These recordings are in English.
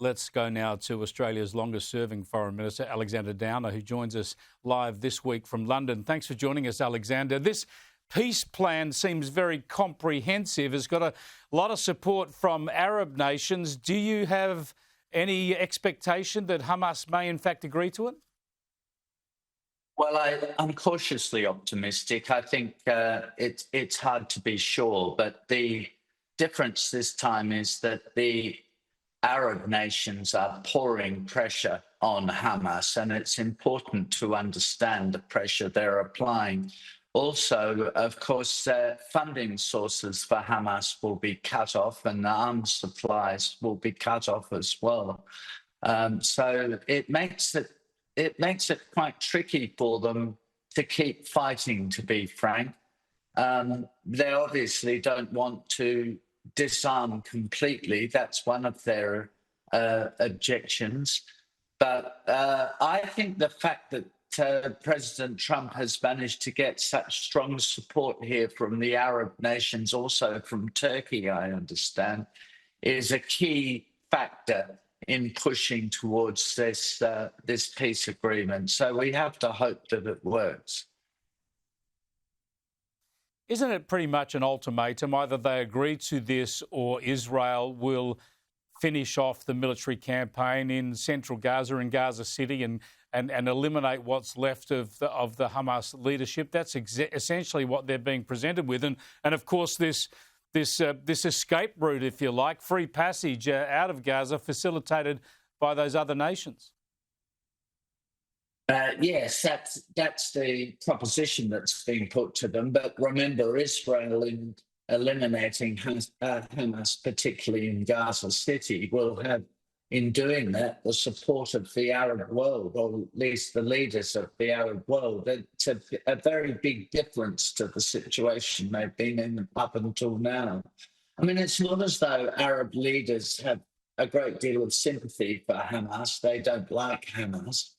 Let's go now to Australia's longest-serving Foreign Minister, Alexander Downer, who joins us live this week from London. Thanks for joining us, Alexander. This peace plan seems very comprehensive. It's got a lot of support from Arab nations. Do you have any expectation that Hamas may in fact agree to it? Well, I'm cautiously optimistic. I think it's hard to be sure, but the difference this time is that the Arab nations are pouring pressure on Hamas, and it's important to understand the pressure they're applying. Also, of course, funding sources for Hamas will be cut off, and arms supplies will be cut off as well. So it makes it quite tricky for them to keep fighting, to be frank. They obviously don't want to disarm completely. That's one of their objections. But I think the fact that President Trump has managed to get such strong support here from the Arab nations, also from Turkey, I understand, is a key factor in pushing towards this peace agreement. So we have to hope that it works. Isn't it pretty much an ultimatum? Either they agree to this or Israel will finish off the military campaign in central Gaza and Gaza City and eliminate what's left of the Hamas leadership. That's essentially what they're being presented with. And of course, this escape route, if you like, free passage out of Gaza facilitated by those other nations. Yes, that's the proposition that's being put to them. But remember, Israel, in eliminating Hamas, particularly in Gaza City, will have, in doing that, the support of the Arab world, or at least the leaders of the Arab world. It's a very big difference to the situation they've been in up until now. I mean, it's not as though Arab leaders have a great deal of sympathy for Hamas. They don't like Hamas.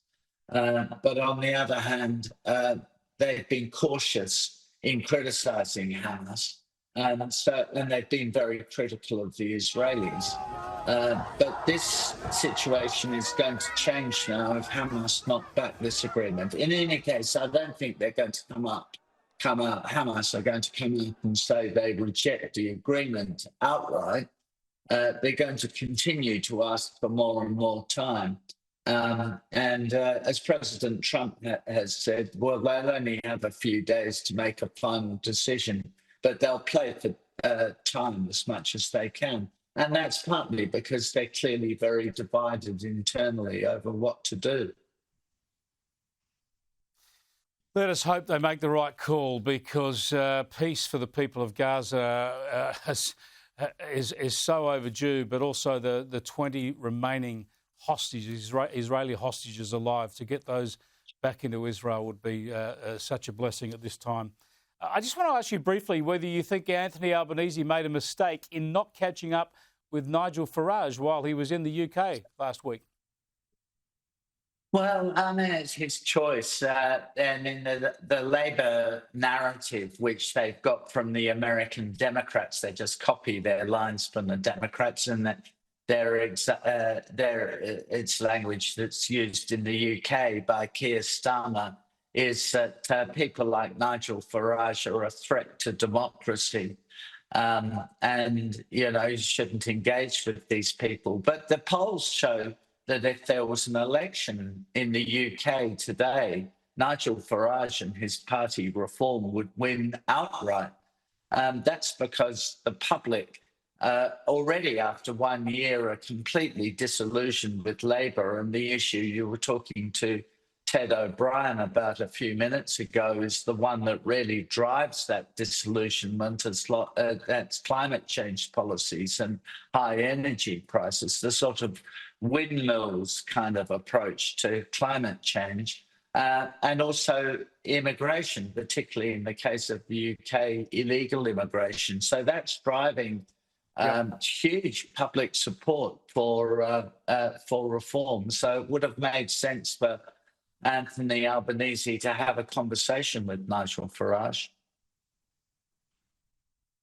But on the other hand, they've been cautious in criticising Hamas, and they've been very critical of the Israelis. But this situation is going to change now if Hamas knock back this agreement. In any case, I don't think they're going to Hamas are going to come up and say they reject the agreement outright. They're going to continue to ask for more and more time. As President Trump has said, well, they'll only have a few days to make a final decision, but they'll play for time as much as they can. And that's partly because they're clearly very divided internally over what to do. Let us hope they make the right call, because peace for the people of Gaza is so overdue, but also the 20 remaining hostages, Israeli hostages alive, to get those back into Israel would be such a blessing at this time. I just want to ask you briefly whether you think Anthony Albanese made a mistake in not catching up with Nigel Farage while he was in the UK last week. Well, I mean, it's his choice. And in the Labour narrative, which they've got from the American Democrats, they just copy their lines from the Democrats, and that it's language that's used in the UK by Keir Starmer, is that people like Nigel Farage are a threat to democracy. And, you shouldn't engage with these people. But the polls show that if there was an election in the UK today, Nigel Farage and his party Reform would win outright. That's because the public already, after 1 year, are completely disillusioned with Labour. And the issue you were talking to Ted O'Brien about a few minutes ago is the one that really drives that disillusionment. That's climate change policies and high energy prices, the sort of windmills kind of approach to climate change, and also immigration, particularly in the case of the UK, illegal immigration. So that's driving huge public support for reform. So it would have made sense for Anthony Albanese to have a conversation with Nigel Farage.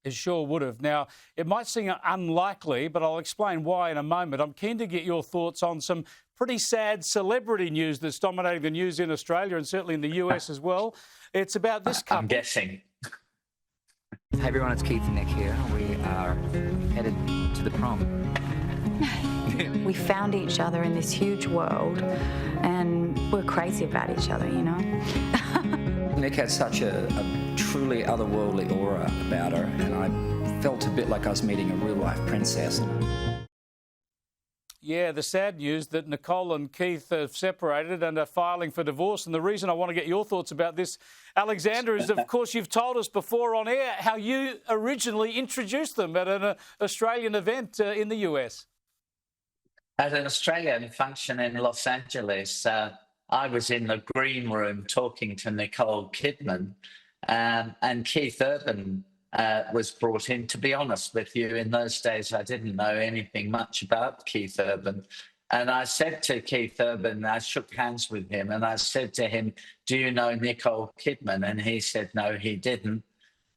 It sure would have. Now, it might seem unlikely, but I'll explain why in a moment. I'm keen to get your thoughts on some pretty sad celebrity news that's dominating the news in Australia and certainly in the US as well. It's about this couple. I'm guessing. Hey everyone, it's Keith and Nick here. We are headed to the prom. We found each other in this huge world and we're crazy about each other, you know. Nick had such a truly otherworldly aura about her, and I felt a bit like I was meeting a real-life princess. Yeah, the sad news that Nicole and Keith have separated and are filing for divorce. And the reason I want to get your thoughts about this, Alexander, is, of course, you've told us before on air how you originally introduced them at an Australian event in the US. At an Australian function in Los Angeles, I was in the green room talking to Nicole Kidman, and Keith Urban was brought in. To be honest with you, in those days, I didn't know anything much about Keith Urban. And I said to Keith Urban, I shook hands with him, and I said to him, do you know Nicole Kidman? And he said, no, he didn't.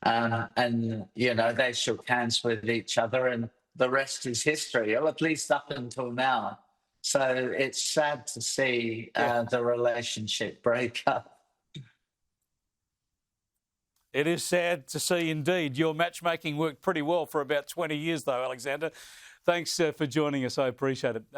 And, you know, they shook hands with each other, and the rest is history, or at least up until now. So it's sad to see the relationship break up. It is sad to see indeed. Your matchmaking worked pretty well for about 20 years, though, Alexander. Thanks for joining us. I appreciate it.